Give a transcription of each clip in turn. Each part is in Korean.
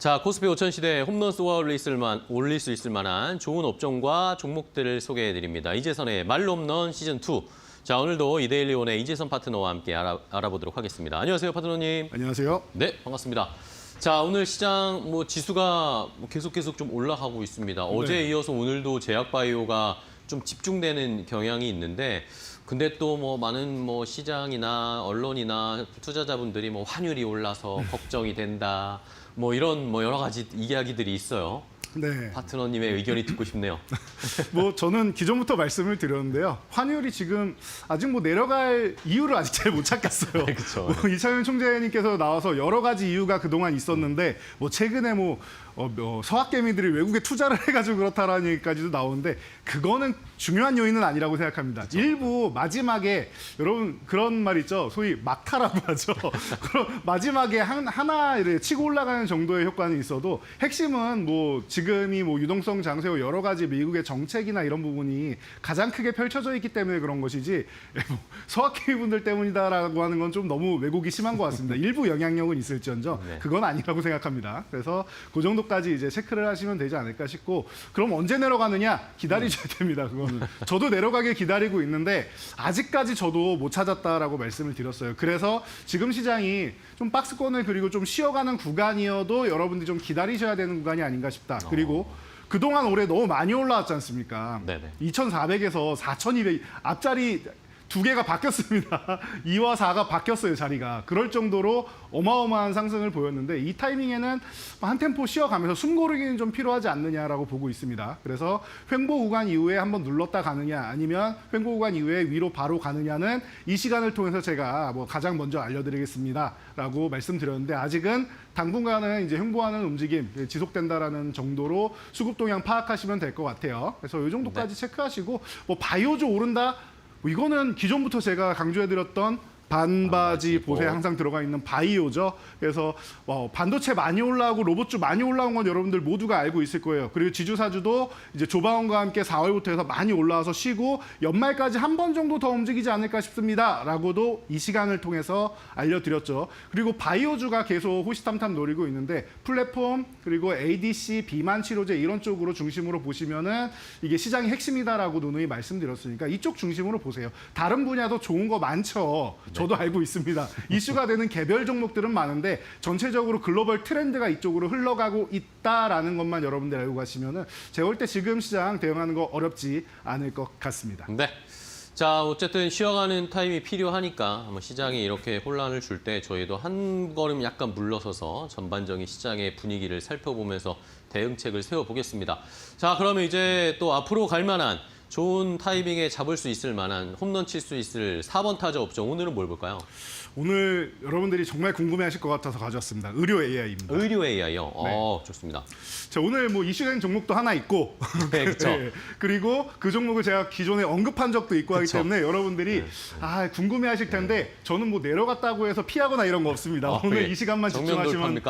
자, 코스피 5000 시대에 홈런 쏘아 올릴 수 있을 만한 좋은 업종과 종목들을 소개해드립니다. 이재선의 말로 홈런 시즌2. 자, 오늘도 이데일리온의 이재선 파트너와 함께 알아보도록 하겠습니다. 안녕하세요, 파트너님. 안녕하세요. 네, 반갑습니다. 자, 오늘 시장 지수가 계속 좀 올라가고 있습니다. 어제에 이어서 오늘도 제약바이오가 좀 집중되는 경향이 있는데, 근데 또 많은 시장이나 언론이나 투자자분들이 환율이 올라서 걱정이 된다, 이런 여러 가지 이야기들이 있어요. 네. 파트너님의 의견이 듣고 싶네요. 저는 기존부터 말씀을 드렸는데요. 환율이 지금 아직 내려갈 이유를 아직 잘 못 찾겠어요. 그렇죠. 이창용 총재님께서 나와서 여러 가지 이유가 그동안 있었는데 최근에 서학개미들이 외국에 투자를 해가지고 그렇다라는 얘기까지도 나오는데 그거는 중요한 요인은 아니라고 생각합니다. 그렇죠. 일부 마지막에 여러분 그런 말 있죠. 소위 막타라고 하죠. 그럼 마지막에 하나 이렇게 치고 올라가는 정도의 효과는 있어도 핵심은 지금이 유동성 장세고 여러 가지 미국의 정책이나 이런 부분이 가장 크게 펼쳐져 있기 때문에 그런 것이지 서학개미분들 때문이다라고 하는 건 좀 너무 왜곡이 심한 것 같습니다. 일부 영향력은 있을지언정 그건 아니라고 생각합니다. 그래서 그 정도까지 이제 체크를 하시면 되지 않을까 싶고 그럼 언제 내려가느냐 기다리셔야 됩니다. 그거는 저도 내려가길 기다리고 있는데 아직까지 저도 못 찾았다라고 말씀을 드렸어요. 그래서 지금 시장이 좀 박스권을 그리고 좀 쉬어가는 구간이어도 여러분들이 좀 기다리셔야 되는 구간이 아닌가 싶다. 그리고 그동안 올해 너무 많이 올라왔지 않습니까? 네네. 2,400에서 4,200 앞자리 두 개가 바뀌었습니다. 2와 4가 바뀌었어요, 자리가. 그럴 정도로 어마어마한 상승을 보였는데 이 타이밍에는 한 템포 쉬어가면서 숨 고르기는 좀 필요하지 않느냐라고 보고 있습니다. 그래서 횡보 구간 이후에 한번 눌렀다 가느냐 아니면 횡보 구간 이후에 위로 바로 가느냐는 이 시간을 통해서 제가 가장 먼저 알려드리겠습니다라고 말씀드렸는데 아직은 당분간은 이제 횡보하는 움직임 지속된다라는 정도로 수급 동향 파악하시면 될 것 같아요. 그래서 이 정도까지 체크하시고 바이오주 오른다. 이거는 기존부터 제가 강조해드렸던 반바지 보세 항상 들어가 있는 바이오죠. 그래서 반도체 많이 올라오고 로봇주 많이 올라온 건 여러분들 모두가 알고 있을 거예요. 그리고 지주사주도 이제 조방원과 함께 4월부터 해서 많이 올라와서 쉬고 연말까지 한 번 정도 더 움직이지 않을까 싶습니다. 라고도 이 시간을 통해서 알려드렸죠. 그리고 바이오주가 계속 호시탐탐 노리고 있는데 플랫폼 그리고 ADC, 비만 치료제 이런 쪽으로 중심으로 보시면은 이게 시장의 핵심이다라고 누누이 말씀드렸으니까 이쪽 중심으로 보세요. 다른 분야도 좋은 거 많죠. 저도 알고 있습니다. 이슈가 되는 개별 종목들은 많은데 전체적으로 글로벌 트렌드가 이쪽으로 흘러가고 있다라는 것만 여러분들 알고 가시면은 제가 볼 때 지금 시장 대응하는 거 어렵지 않을 것 같습니다. 네. 자, 어쨌든 쉬어가는 타임이 필요하니까 시장이 이렇게 혼란을 줄 때 저희도 한 걸음 약간 물러서서 전반적인 시장의 분위기를 살펴보면서 대응책을 세워보겠습니다. 자, 그러면 이제 또 앞으로 갈 만한 좋은 타이밍에 잡을 수 있을 만한 홈런 칠 수 있을 4번 타자 업종 오늘은 뭘 볼까요? 오늘 여러분들이 정말 궁금해하실 것 같아서 가져왔습니다. 의료 AI입니다. 의료 AI요? 네. 좋습니다. 자, 오늘 이슈된 종목도 하나 있고 네, 그렇죠. 네, 그리고 그 종목을 제가 기존에 언급한 적도 있고 하기 때문에 여러분들이 궁금해하실 텐데 저는 내려갔다고 해서 피하거나 이런 거 없습니다. 오늘 이 시간만 집중하시면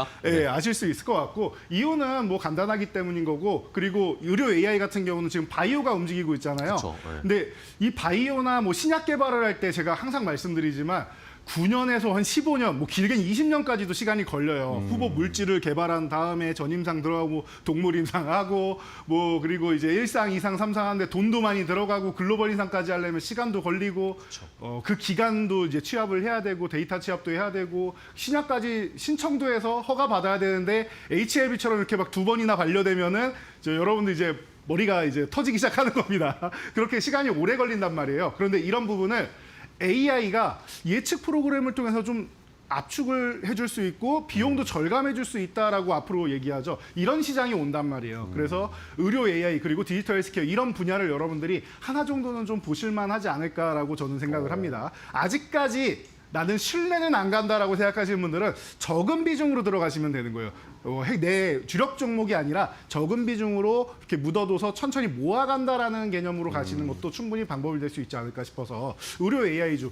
아실 수 있을 것 같고 이유는 간단하기 때문인 거고 그리고 의료 AI 같은 경우는 지금 바이오가 움직이고 있잖아요. 그쵸, 네. 근데 이 바이오나 신약 개발을 할 때 제가 항상 말씀드리지만 9년에서 한 15년, 길게는 20년까지도 시간이 걸려요. 후보 물질을 개발한 다음에 전임상 들어가고 동물 임상하고 그리고 이제 1상, 2상, 3상 하는데 돈도 많이 들어가고 글로벌 임상까지 하려면 시간도 걸리고 그 기간도 이제 취합을 해야 되고 데이터 취합도 해야 되고 신약까지 신청도 해서 허가 받아야 되는데 HLB처럼 이렇게 두 번이나 반려되면은 여러분들 이제 머리가 이제 터지기 시작하는 겁니다. 그렇게 시간이 오래 걸린단 말이에요. 그런데 이런 부분을 AI가 예측 프로그램을 통해서 좀 압축을 해줄 수 있고 비용도 절감해줄 수 있다라고 앞으로 얘기하죠. 이런 시장이 온단 말이에요. 그래서 의료 AI 그리고 디지털 헬스케어 이런 분야를 여러분들이 하나 정도는 좀 보실만하지 않을까라고 저는 생각을 합니다. 아직까지 나는 신뢰는 안 간다라고 생각하시는 분들은 적은 비중으로 들어가시면 되는 거예요. 내 주력 종목이 아니라 적은 비중으로 이렇게 묻어둬서 천천히 모아간다라는 개념으로 가시는 것도 충분히 방법이 될 수 있지 않을까 싶어서 의료 AI주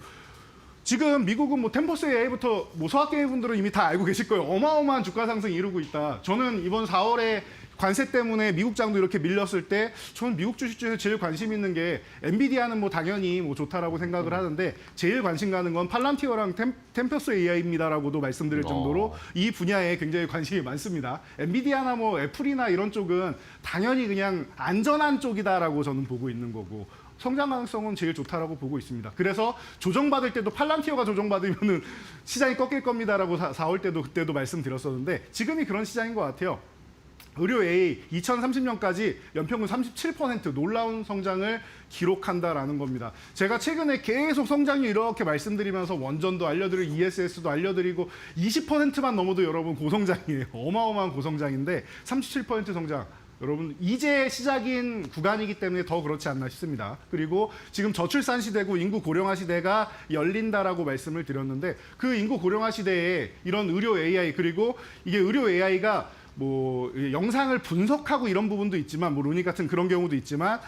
지금 미국은 뭐 템퍼스 AI부터 뭐 소학개미 분들은 이미 다 알고 계실 거예요. 어마어마한 주가 상승이 이루고 있다. 저는 이번 4월에 관세 때문에 미국 장도 이렇게 밀렸을 때 저는 미국 주식 중에서 제일 관심 있는 게 엔비디아는 뭐 당연히 뭐 좋다라고 생각을 하는데 제일 관심 가는 건 팔란티어랑 템퍼스 AI입니다라고도 말씀드릴 정도로 이 분야에 굉장히 관심이 많습니다. 엔비디아나 뭐 애플이나 이런 쪽은 당연히 그냥 안전한 쪽이다라고 저는 보고 있는 거고 성장 가능성은 제일 좋다라고 보고 있습니다. 그래서 조정받을 때도 팔란티어가 조정받으면은 시장이 꺾일 겁니다라고 4월 때도 그때도 말씀드렸었는데 지금이 그런 시장인 것 같아요. 의료 AI 2030년까지 연평균 37% 놀라운 성장을 기록한다라는 겁니다. 제가 최근에 계속 성장률 이렇게 말씀드리면서 원전도 알려드리고 ESS도 알려드리고 20%만 넘어도 여러분 고성장이에요. 어마어마한 고성장인데 37% 성장. 여러분 이제 시작인 구간이기 때문에 더 그렇지 않나 싶습니다. 그리고 지금 저출산 시대고 인구 고령화 시대가 열린다라고 말씀을 드렸는데 그 인구 고령화 시대에 이런 의료 AI 그리고 이게 의료 AI가 뭐 영상을 분석하고 이런 부분도 있지만 뭐 루니 같은 그런 경우도 있지만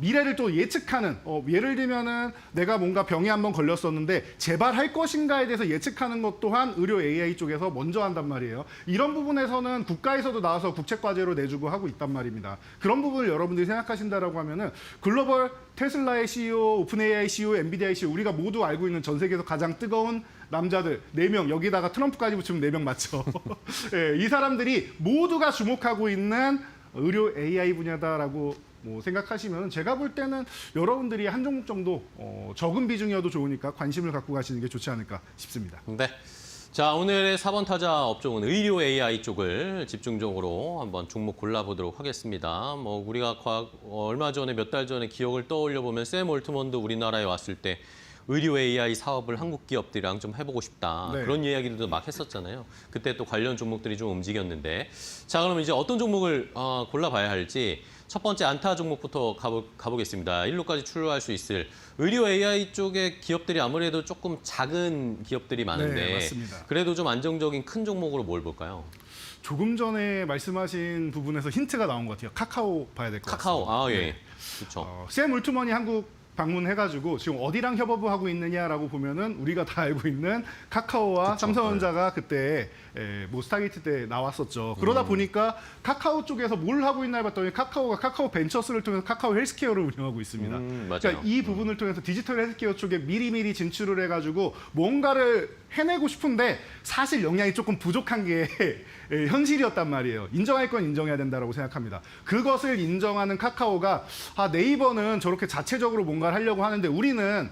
미래를 또 예측하는 예를 들면은 내가 뭔가 병에 한번 걸렸었는데 재발할 것인가에 대해서 예측하는 것 또한 의료 AI 쪽에서 먼저 한단 말이에요. 이런 부분에서는 국가에서도 나와서 국책과제로 내주고 하고 있단 말입니다. 그런 부분을 여러분들이 생각하신다라고 하면은 글로벌 테슬라의 CEO, 오픈 AI CEO, 엔비디아의 CEO 우리가 모두 알고 있는 전 세계에서 가장 뜨거운 남자들 4명 여기다가 트럼프까지 붙이면 4명 맞죠. 예, 이 사람들이 모두가 주목하고 있는 의료 AI 분야다라고 뭐 생각하시면 제가 볼 때는 여러분들이 한 종목 정도 적은 비중이어도 좋으니까 관심을 갖고 가시는 게 좋지 않을까 싶습니다. 네. 자, 오늘의 4번 타자 업종은 의료 AI 쪽을 집중적으로 한번 종목 골라보도록 하겠습니다. 뭐 우리가 얼마 전에 몇 달 전에 기억을 떠올려 보면 샘 올트먼도 우리나라에 왔을 때 의료 AI 사업을 한국 기업들이랑 좀 해보고 싶다. 네. 그런 이야기들도 막 했었잖아요. 그때 또 관련 종목들이 좀 움직였는데. 자, 그럼 이제 어떤 종목을 골라봐야 할지 첫 번째 안타 종목부터 가보겠습니다. 1루까지 출루할 수 있을 의료 AI 쪽의 기업들이 아무래도 조금 작은 기업들이 많은데 네, 맞습니다. 그래도 좀 안정적인 큰 종목으로 뭘 볼까요? 조금 전에 말씀하신 부분에서 힌트가 나온 것 같아요. 카카오 봐야 될 것 같습니다. 카카오, 예. 네. 그렇죠. 샘 울트먼이 한국 방문해가지고 지금 어디랑 협업을 하고 있느냐라고 보면은 우리가 다 알고 있는 카카오와 그쵸, 삼성전자가 그때 뭐 스타게이트 때 나왔었죠. 그러다 보니까 카카오 쪽에서 뭘 하고 있나 봤더니 카카오가 카카오 벤처스를 통해서 카카오 헬스케어를 운영하고 있습니다. 맞아요. 그러니까 이 부분을 통해서 디지털 헬스케어 쪽에 미리미리 진출을 해가지고 뭔가를 해내고 싶은데 사실 역량이 조금 부족한 게 현실이었단 말이에요. 인정할 건 인정해야 된다고 생각합니다. 그것을 인정하는 카카오가 네이버는 저렇게 자체적으로 뭔가를 하려고 하는데 우리는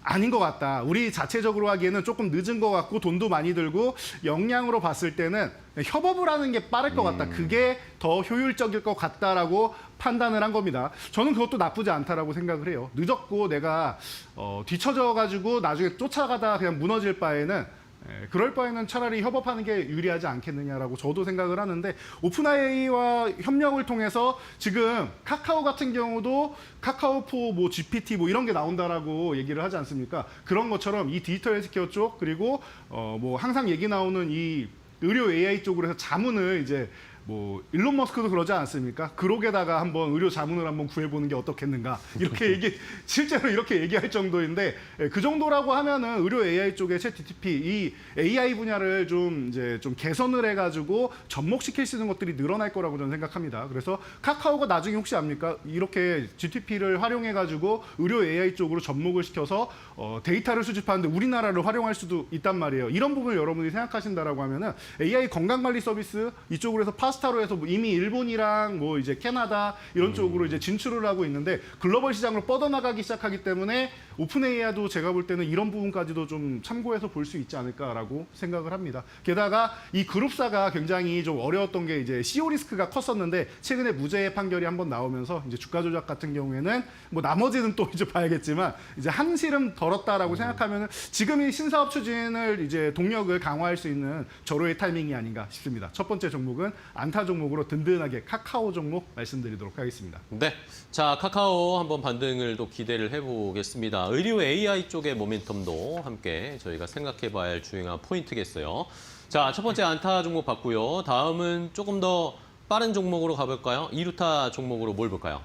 아닌 것 같다. 우리 자체적으로 하기에는 조금 늦은 것 같고 돈도 많이 들고 역량으로 봤을 때는 협업을 하는 게 빠를 것 같다. 그게 더 효율적일 것 같다라고 판단을 한 겁니다. 저는 그것도 나쁘지 않다라고 생각을 해요. 늦었고 내가 뒤처져가지고 나중에 쫓아가다 그냥 무너질 바에는 그럴 바에는 차라리 협업하는 게 유리하지 않겠느냐라고 저도 생각을 하는데 오픈AI와 협력을 통해서 지금 카카오 같은 경우도 카카오포 뭐 GPT 뭐 이런 게 나온다라고 얘기를 하지 않습니까? 그런 것처럼 이 디지털 헬스케어 쪽 그리고 뭐 항상 얘기 나오는 이 의료 AI 쪽으로 해서 자문을 이제 뭐 일론 머스크도 그러지 않습니까? 그록에다가 한번 의료 자문을 한번 구해보는 게 어떻겠는가 이렇게 실제로 이렇게 얘기할 정도인데 그 정도라고 하면은 의료 AI 쪽에 챗GPT 이 AI 분야를 좀 개선을 해가지고 접목시킬 수 있는 것들이 늘어날 거라고 저는 생각합니다. 그래서 카카오가 나중에 혹시 압니까? 이렇게 GTP를 활용해가지고 의료 AI 쪽으로 접목을 시켜서 데이터를 수집하는데 우리나라를 활용할 수도 있단 말이에요. 이런 부분을 여러분들이 생각하신다라고 하면은 AI 건강관리 서비스 이쪽으로 해서 파스타로 해서 이미 일본이랑 뭐 이제 캐나다 이런 쪽으로 이제 진출을 하고 있는데 글로벌 시장으로 뻗어나가기 시작하기 때문에 오픈AI도 제가 볼 때는 이런 부분까지도 좀 참고해서 볼 수 있지 않을까라고 생각을 합니다. 게다가 이 그룹사가 굉장히 좀 어려웠던 게 이제 CEO 리스크가 컸었는데 최근에 무죄 판결이 한번 나오면서 이제 주가 조작 같은 경우에는 뭐 나머지는 또 이제 봐야겠지만 이제 한시름 덜었다라고 생각하면은 지금 이 신사업 추진을 이제 동력을 강화할 수 있는 절호의 타이밍이 아닌가 싶습니다. 첫 번째 종목은 안타 종목으로 든든하게 카카오 종목 말씀드리도록 하겠습니다. 네, 자 카카오 한번 반등을 또 기대를 해보겠습니다. 의료 AI 쪽의 모멘텀도 함께 저희가 생각해봐야 할 중요한 포인트겠어요. 자, 첫 번째 안타 종목 봤고요. 다음은 조금 더 빠른 종목으로 가볼까요? 2루타 종목으로 뭘 볼까요?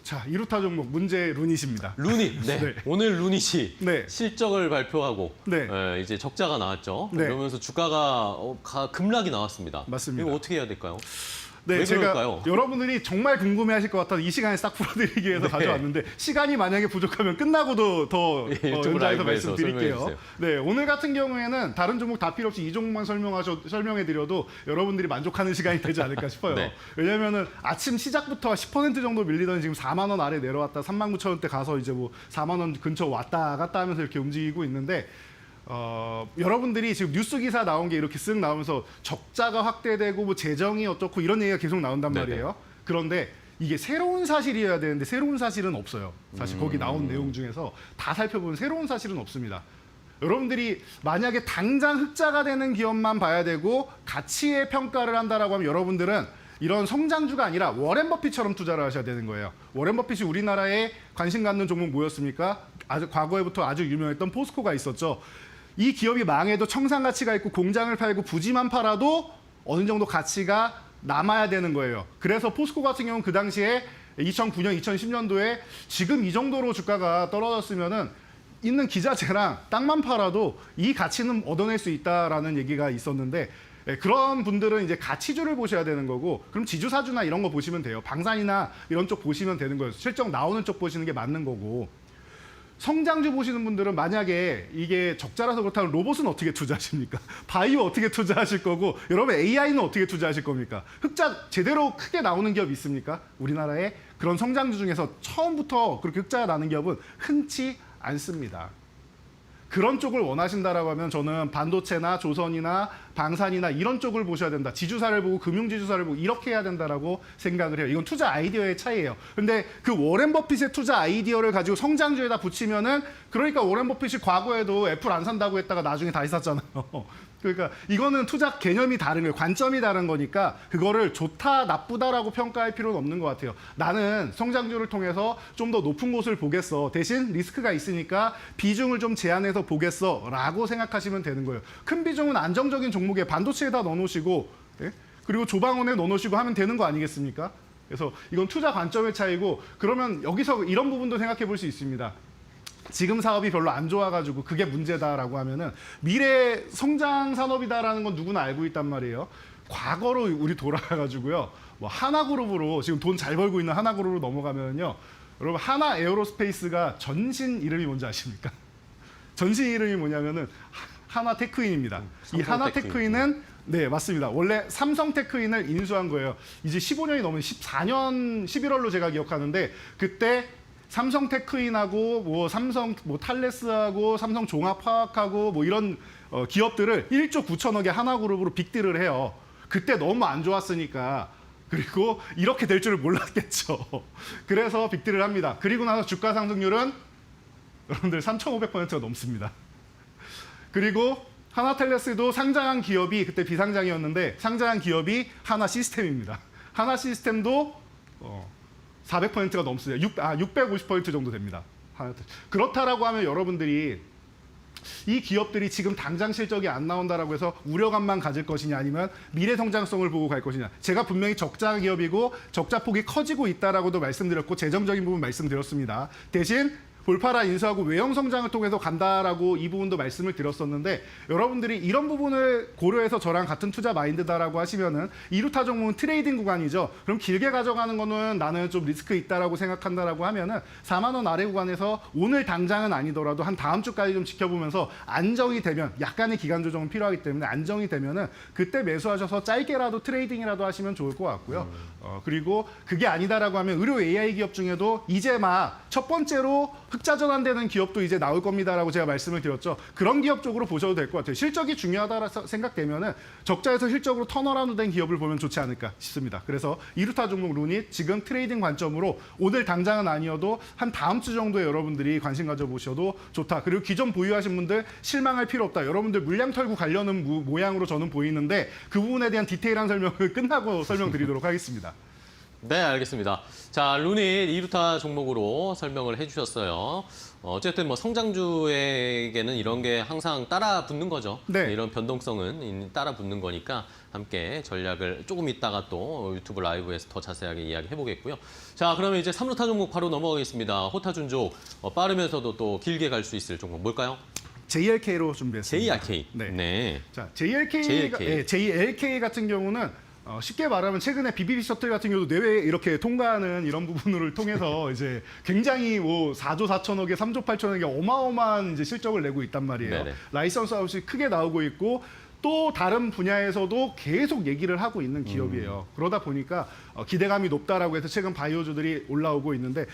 자, 2루타 종목 문제 루닛입니다. 루닛. 네. 네. 오늘 루닛이 네. 실적을 발표하고 네. 이제 적자가 나왔죠. 네. 그러면서 주가가 급락이 나왔습니다. 맞습니다. 이거 어떻게 해야 될까요? 네, 왜 제가 그럴까요? 여러분들이 정말 궁금해하실 것 같아서 이 시간에 싹 풀어드리기 위해서 네. 가져왔는데 시간이 만약에 부족하면 끝나고도 더 유튜브 연장해서 라이브에서 말씀드릴게요. 설명해 네, 오늘 같은 경우에는 다른 종목 다 필요 없이 이 종목만 설명해드려도 여러분들이 만족하는 시간이 되지 않을까 싶어요. 네. 왜냐하면은 아침 시작부터 10% 정도 밀리던 지금 4만 원 아래 내려왔다 39,000원대 가서 이제 뭐 4만 원 근처 왔다 갔다 하면서 이렇게 움직이고 있는데. 여러분들이 지금 뉴스 기사 나온 게 이렇게 쓱 나오면서 적자가 확대되고 뭐 재정이 어떻고 이런 얘기가 계속 나온단 네네. 말이에요. 그런데 이게 새로운 사실이어야 되는데 새로운 사실은 없어요. 사실 거기 나온 내용 중에서 다 살펴보면 새로운 사실은 없습니다. 여러분들이 만약에 당장 흑자가 되는 기업만 봐야 되고 가치의 평가를 한다라고 하면 여러분들은 이런 성장주가 아니라 워렌 버핏처럼 투자를 하셔야 되는 거예요. 워렌 버핏이 우리나라에 관심 갖는 종목 뭐였습니까? 아주 과거에부터 아주 유명했던 포스코가 있었죠. 이 기업이 망해도 청산 가치가 있고 공장을 팔고 부지만 팔아도 어느 정도 가치가 남아야 되는 거예요. 그래서 포스코 같은 경우는 그 당시에 2009년, 2010년도에 지금 이 정도로 주가가 떨어졌으면은 있는 기자재랑 땅만 팔아도 이 가치는 얻어낼 수 있다라는 얘기가 있었는데 그런 분들은 이제 가치주를 보셔야 되는 거고 그럼 지주사주나 이런 거 보시면 돼요. 방산이나 이런 쪽 보시면 되는 거예요. 실적 나오는 쪽 보시는 게 맞는 거고 성장주 보시는 분들은 만약에 이게 적자라서 그렇다면 로봇은 어떻게 투자하십니까? 바이오 어떻게 투자하실 거고 여러분 AI는 어떻게 투자하실 겁니까? 흑자 제대로 크게 나오는 기업 있습니까? 우리나라에 그런 성장주 중에서 처음부터 그렇게 흑자가 나는 기업은 흔치 않습니다. 그런 쪽을 원하신다라고 하면 저는 반도체나 조선이나 방산이나 이런 쪽을 보셔야 된다. 지주사를 보고 금융지주사를 보고 이렇게 해야 된다라고 생각을 해요. 이건 투자 아이디어의 차이예요. 근데 그 워렌 버핏의 투자 아이디어를 가지고 성장주에다 붙이면은 그러니까 워렌 버핏이 과거에도 애플 안 산다고 했다가 나중에 다시 샀잖아요. 그러니까 이거는 투자 개념이 다른 거예요. 관점이 다른 거니까 그거를 좋다 나쁘다라고 평가할 필요는 없는 것 같아요. 나는 성장주를 통해서 좀 더 높은 곳을 보겠어. 대신 리스크가 있으니까 비중을 좀 제한해서 보겠어 라고 생각하시면 되는 거예요. 큰 비중은 안정적인 종목에 반도체에다 넣어놓으시고 예? 그리고 조방원에 넣어놓으시고 하면 되는 거 아니겠습니까? 그래서 이건 투자 관점의 차이고 그러면 여기서 이런 부분도 생각해 볼 수 있습니다. 지금 사업이 별로 안 좋아가지고 그게 문제다라고 하면은 미래 성장 산업이다라는 건 누구나 알고 있단 말이에요. 과거로 우리 돌아가가지고요. 뭐 하나그룹으로 지금 돈 잘 벌고 있는 하나그룹으로 넘어가면요. 여러분 하나 에어로스페이스가 전신 이름이 뭔지 아십니까? 전신 이름이 뭐냐면은 하나 테크인입니다. 이 하나 테크인은 네 맞습니다. 원래 삼성 테크인을 인수한 거예요. 이제 15년이 넘은 14년 11월로 제가 기억하는데 그때 삼성 테크인하고 뭐 삼성 뭐 탈레스하고 삼성 종합화학하고 뭐 이런 기업들을 1조 9천억의 하나그룹으로 빅딜을 해요. 그때 너무 안 좋았으니까 그리고 이렇게 될 줄을 몰랐겠죠. 그래서 빅딜을 합니다. 그리고 나서 주가 상승률은 여러분들 3,500%가 넘습니다. 그리고 하나텔레스도 상장한 기업이 그때 비상장이었는데 상장한 기업이 하나 시스템입니다. 하나 시스템도 400%가 넘습니다. 650% 정도 됩니다. 그렇다라고 하면 여러분들이 이 기업들이 지금 당장 실적이 안 나온다라고 해서 우려감만 가질 것이냐 아니면 미래 성장성을 보고 갈 것이냐. 제가 분명히 적자 기업이고 적자 폭이 커지고 있다라고도 말씀드렸고 재정적인 부분 말씀드렸습니다. 대신 볼파라 인수하고 외형 성장을 통해서 간다라고 이 부분도 말씀을 드렸었는데 여러분들이 이런 부분을 고려해서 저랑 같은 투자 마인드다라고 하시면은 이루타 종목은 트레이딩 구간이죠. 그럼 길게 가져가는 거는 나는 좀 리스크 있다라고 생각한다라고 하면은 4만 원 아래 구간에서 오늘 당장은 아니더라도 한 다음 주까지 좀 지켜보면서 안정이 되면 약간의 기간 조정은 필요하기 때문에 안정이 되면은 그때 매수하셔서 짧게라도 트레이딩이라도 하시면 좋을 것 같고요. 그리고 그게 아니다라고 하면 의료 AI 기업 중에도 이제 막 첫 번째로 흑자 전환되는 기업도 이제 나올 겁니다라고 제가 말씀을 드렸죠. 그런 기업 쪽으로 보셔도 될 것 같아요. 실적이 중요하다고 생각되면은 적자에서 실적으로 턴어라운드 된 기업을 보면 좋지 않을까 싶습니다. 그래서 이루타 종목 루닛 지금 트레이딩 관점으로 오늘 당장은 아니어도 한 다음 주 정도에 여러분들이 관심 가져보셔도 좋다. 그리고 기존 보유하신 분들 실망할 필요 없다. 여러분들 물량 털고 가려는 모양으로 저는 보이는데 그 부분에 대한 디테일한 설명을 끝나고 설명드리도록 하겠습니다. 네, 알겠습니다. 자, 루닛 이루타 종목으로 설명을 해주셨어요. 어쨌든 뭐 성장주에게는 이런 게 항상 따라 붙는 거죠. 네. 이런 변동성은 따라 붙는 거니까 함께 전략을 조금 있다가 또 유튜브 라이브에서 더 자세하게 이야기해 보겠고요. 자, 그러면 이제 3루타 종목 바로 넘어가겠습니다. 호타준족 빠르면서도 또 길게 갈 수 있을 종목 뭘까요? JLK로 준비했습니다. JRK. 네. 네. 자, JLK 같은 경우는 쉽게 말하면 최근에 BBB 셔틀 같은 경우도 내외 이렇게 통과하는 이런 부분을 통해서 이제 굉장히 뭐 4조 4천억에 3조 8천억에 어마어마한 이제 실적을 내고 있단 말이에요. 네네. 라이선스 아웃이 크게 나오고 있고 또 다른 분야에서도 계속 얘기를 하고 있는 기업이에요. 그러다 보니까 기대감이 높다라고 해서 최근 바이오주들이 올라오고 있는데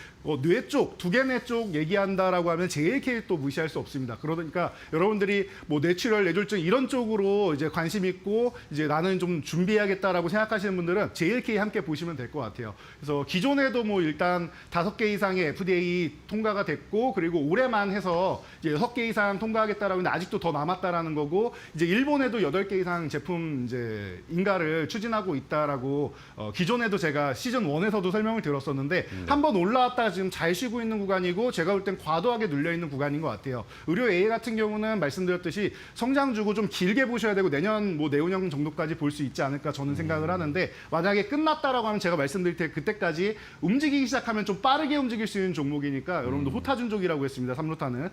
뇌 쪽, 두개뇌 쪽 얘기한다라고 하면 JLK 또 무시할 수 없습니다. 그러니까 여러분들이 뭐 뇌출혈, 뇌졸중 이런 쪽으로 이제 관심 있고 이제 나는 좀 준비해야겠다라고 생각하시는 분들은 JLK 함께 보시면 될 것 같아요. 그래서 기존에도 뭐 일단 5개 이상의 FDA 통과가 됐고 그리고 올해만 해서 이제 6개 이상 통과하겠다라고 했는데 아직도 더 남았다라는 거고 이제 일본에도 8개 이상 제품 이제 인가를 추진하고 있다라고 기존에도 제가 시즌 1에서도 설명을 드렸었는데 한번 올라왔다가 지금 잘 쉬고 있는 구간이고 제가 볼 땐 과도하게 눌려 있는 구간인 것 같아요. 의료 A 같은 경우는 말씀드렸듯이 성장주고 좀 길게 보셔야 되고 내년 뭐 내후년 정도까지 볼 수 있지 않을까 저는 생각을 하는데 만약에 끝났다라고 하면 제가 말씀드릴 때 그때까지 움직이기 시작하면 좀 빠르게 움직일 수 있는 종목이니까 여러분들 호타준족이라고 했습니다. 3루타는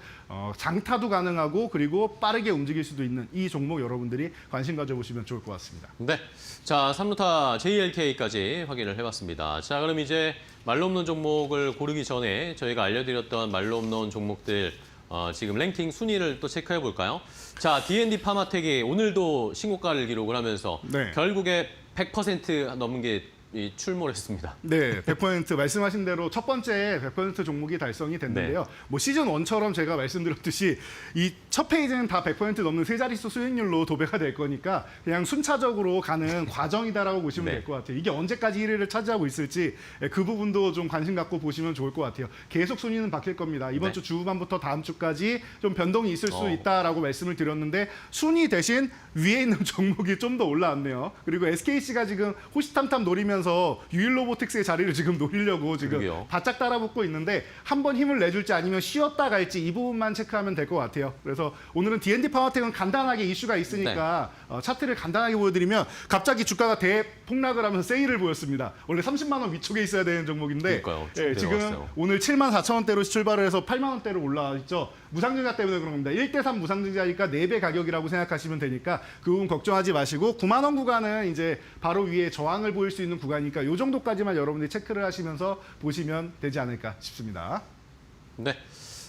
장타도 가능하고 그리고 빠르게 움직일 수도 있는 이 종목 여러분들이 관심 가져보시면 좋을 것 같습니다. 네. 자, 3루타 JLK까지 확인을 해봤습니다. 자, 그럼 이제 말로 없는 종목을 고르기 전에 저희가 알려드렸던 말로 없는 종목들 지금 랭킹 순위를 또 체크해 볼까요? 자, D&D 파마텍이 오늘도 신고가를 기록을 하면서 네. 결국에 100% 넘은 게 출몰했습니다. 네, 100% 말씀하신 대로 첫 번째 100% 종목이 달성이 됐는데요. 뭐 시즌 1처럼 제가 말씀드렸듯이 이 첫 페이지는 다 100% 넘는 세 자릿수 수익률로 도배가 될 거니까 그냥 순차적으로 가는 과정이다라고 보시면 네. 될 것 같아요. 이게 언제까지 1위를 차지하고 있을지 그 부분도 좀 관심 갖고 보시면 좋을 것 같아요. 계속 순위는 바뀔 겁니다. 이번 네. 주 주후반부터 다음 주까지 좀 변동이 있을 수 있다라고 말씀을 드렸는데 순위 대신 위에 있는 종목이 좀 더 올라왔네요. 그리고 SKC가 지금 호시탐탐 노리면서 유일로보틱스의 자리를 지금 노리려고 지금 그러게요. 바짝 따라붙고 있는데 한번 힘을 내줄지 아니면 쉬었다 갈지 이 부분만 체크하면 될 것 같아요. 그래서 오늘은 D&D 파워텍은 간단하게 이슈가 있으니까 차트를 간단하게 보여드리면 갑자기 주가가 대폭락을 하면서 세일을 보였습니다. 원래 30만 원 위쪽에 있어야 되는 종목인데 그러니까요. 쭉 지금 내려왔어요. 오늘 7만 4천 원대로 출발을 해서 8만 원대로 올라와 있죠. 무상증자 때문에 그런 겁니다. 1대3 무상증자니까 4배 가격이라고 생각하시면 되니까 그 부분 걱정하지 마시고 9만 원 구간은 이제 바로 위에 저항을 보일 수 있는 구간이니까 이 정도까지만 여러분들이 체크를 하시면서 보시면 되지 않을까 싶습니다. 네.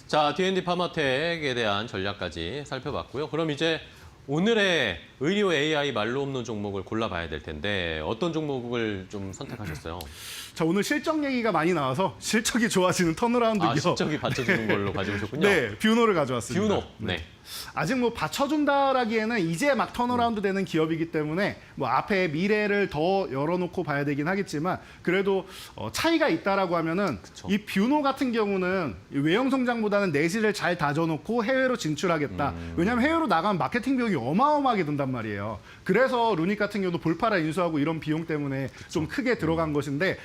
자, D&D 파마텍에 대한 전략까지 살펴봤고요. 그럼 이제 오늘의 의료 AI 말로 없는 종목을 골라봐야 될 텐데 어떤 종목을 좀 선택하셨어요? 자, 오늘 실적 얘기가 많이 나와서 실적이 좋아지는 턴어라운드 기업. 실적이 받쳐주는 걸로 가져오셨군요. 네, 뷰노를 가져왔습니다. 뷰노. 네. 아직 뭐 받쳐준다라기에는 이제 막 턴어라운드 되는 기업이기 때문에 뭐 앞에 미래를 더 열어놓고 봐야 되긴 하겠지만 그래도 차이가 있다라고 하면은 그쵸. 이 뷰노 같은 경우는 이 외형 성장보다는 내실을 잘 다져놓고 해외로 진출하겠다. 왜냐하면 해외로 나가면 마케팅 비용이 어마어마하게 든단 말이에요. 그래서 루닉 같은 경우도 볼파라 인수하고 이런 비용 때문에 좀 크게 들어간 것인데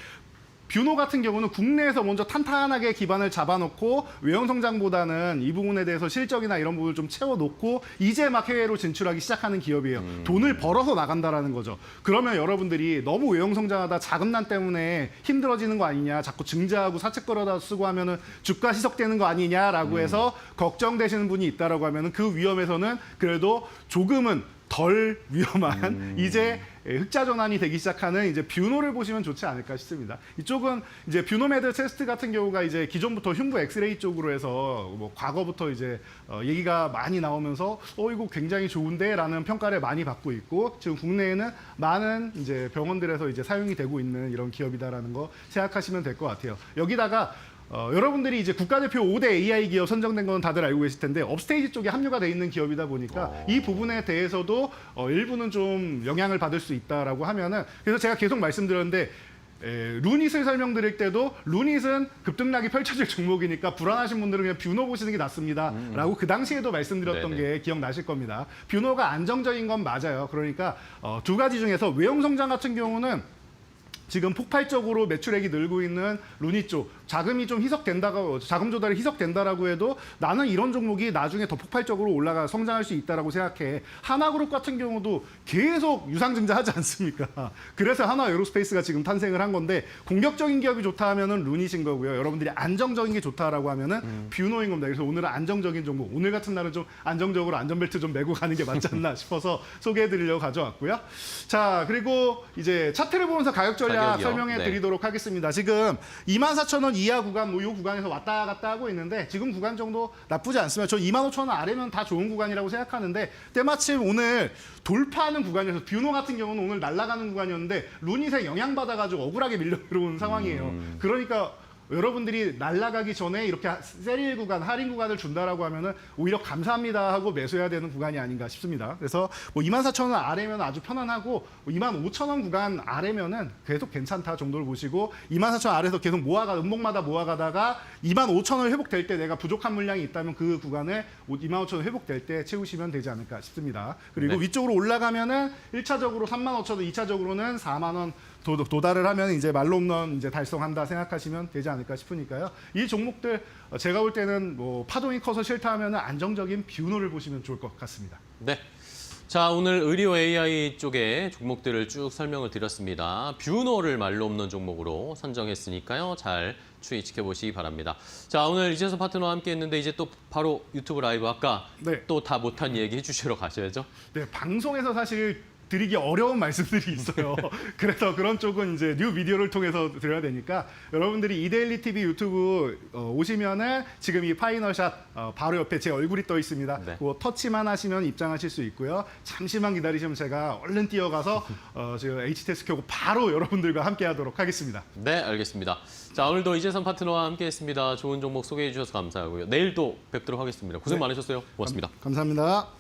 뷰노 같은 경우는 국내에서 먼저 탄탄하게 기반을 잡아놓고 외형 성장보다는 이 부분에 대해서 실적이나 이런 부분을 좀 채워놓고 이제 막 해외로 진출하기 시작하는 기업이에요. 돈을 벌어서 나간다라는 거죠. 그러면 여러분들이 너무 외형 성장하다 자금난 때문에 힘들어지는 거 아니냐, 자꾸 증자하고 사채 끌어다 쓰고 하면은 주가 희석되는 거 아니냐라고 해서 걱정되시는 분이 있다라고 하면은 그 위험에서는 그래도 조금은 덜 위험한 이제 흑자 전환이 되기 시작하는 이제 뷰노를 보시면 좋지 않을까 싶습니다. 이쪽은 이제 뷰노메드 테스트 같은 경우가 이제 기존부터 흉부 엑스레이 쪽으로 해서 뭐 과거부터 이제 얘기가 많이 나오면서 이거 굉장히 좋은데라는 평가를 많이 받고 있고 지금 국내에는 많은 이제 병원들에서 이제 사용이 되고 있는 이런 기업이다라는 거 생각하시면 될 것 같아요. 여기다가 여러분들이 이제 국가대표 5대 AI 기업 선정된 건 다들 알고 계실 텐데 업스테이지 쪽에 합류가 돼 있는 기업이다 보니까 이 부분에 대해서도 일부는 좀 영향을 받을 수 있다라고 하면은 그래서 제가 계속 말씀드렸는데 루닛을 설명드릴 때도 루닛은 급등락이 펼쳐질 종목이니까 불안하신 분들은 그냥 뷰노 보시는 게 낫습니다. 라고 그 당시에도 말씀드렸던 네네. 게 기억나실 겁니다. 뷰노가 안정적인 건 맞아요. 그러니까 두 가지 중에서 외형 성장 같은 경우는 지금 폭발적으로 매출액이 늘고 있는 루니 쪽 자금 조달이 희석된다라고 해도 나는 이런 종목이 나중에 더 폭발적으로 올라가 성장할 수 있다라고 생각해. 하나그룹 같은 경우도 계속 유상증자하지 않습니까? 그래서 하나 에어로스페이스가 지금 탄생을 한 건데 공격적인 기업이 좋다 하면은 루닛인 거고요. 여러분들이 안정적인 게 좋다라고 하면은 뷰노인 겁니다. 그래서 오늘은 안정적인 종목, 오늘 같은 날은 좀 안정적으로 안전벨트 좀 메고 가는 게 맞지 않나 싶어서 소개해드리려고 가져왔고요. 자, 그리고 이제 차트를 보면서 가격 전략 가격이요? 설명해 드리도록 하겠습니다. 지금 24,000원 이하 구간, 뭐 이 구간에서 왔다 갔다 하고 있는데 지금 구간 정도 나쁘지 않습니다. 저 25,000원 아래면 다 좋은 구간이라고 생각하는데 때마침 오늘 돌파하는 구간이어서 뷰노 같은 경우는 오늘 날아가는 구간이었는데 루닛에 영향받아가지고 억울하게 밀려 들어온 상황이에요. 그러니까 여러분들이 날아가기 전에 이렇게 세릴 구간, 할인 구간을 준다라고 하면은 오히려 감사합니다 하고 매수해야 되는 구간이 아닌가 싶습니다. 그래서 뭐 24,000원 아래면 아주 편안하고 25,000원 구간 아래면은 계속 괜찮다 정도를 보시고 24,000원 아래에서 계속 음목마다 모아가다가 25,000원 회복될 때 내가 부족한 물량이 있다면 그 구간을 25,000원 회복될 때 채우시면 되지 않을까 싶습니다. 그리고 네. 위쪽으로 올라가면은 1차적으로 35,000원, 2차적으로는 4만 원 도달을 하면 이제 말홈런 이제 달성한다 생각하시면 되지 않을까 싶으니까요. 이 종목들 제가 볼 때는 뭐 파동이 커서 싫다 하면은 안정적인 뷰노를 보시면 좋을 것 같습니다. 네. 자, 오늘 의료 AI 쪽의 종목들을 쭉 설명을 드렸습니다. 뷰노를 말로 없는 종목으로 선정했으니까요. 잘 추이 지켜보시기 바랍니다. 자, 오늘 이재선 파트너와 함께 했는데 이제 또 바로 유튜브 라이브 아까 네. 또 다 못한 얘기 해주시러 가셔야죠. 네, 방송에서 사실 드리기 어려운 말씀들이 있어요. 그래서 그런 쪽은 이제 뉴 비디오를 통해서 드려야 되니까 여러분들이 이데일리 TV 유튜브 오시면은 지금 이 파이널샷 바로 옆에 제 얼굴이 떠 있습니다. 네. 그거 터치만 하시면 입장하실 수 있고요. 잠시만 기다리시면 제가 얼른 뛰어가서 지금 HTS 켜고 바로 여러분들과 함께하도록 하겠습니다. 네, 알겠습니다. 자, 오늘도 이재선 파트너와 함께했습니다. 좋은 종목 소개해 주셔서 감사하고요. 내일 또 뵙도록 하겠습니다. 고생 네. 많으셨어요. 고맙습니다. 감사합니다.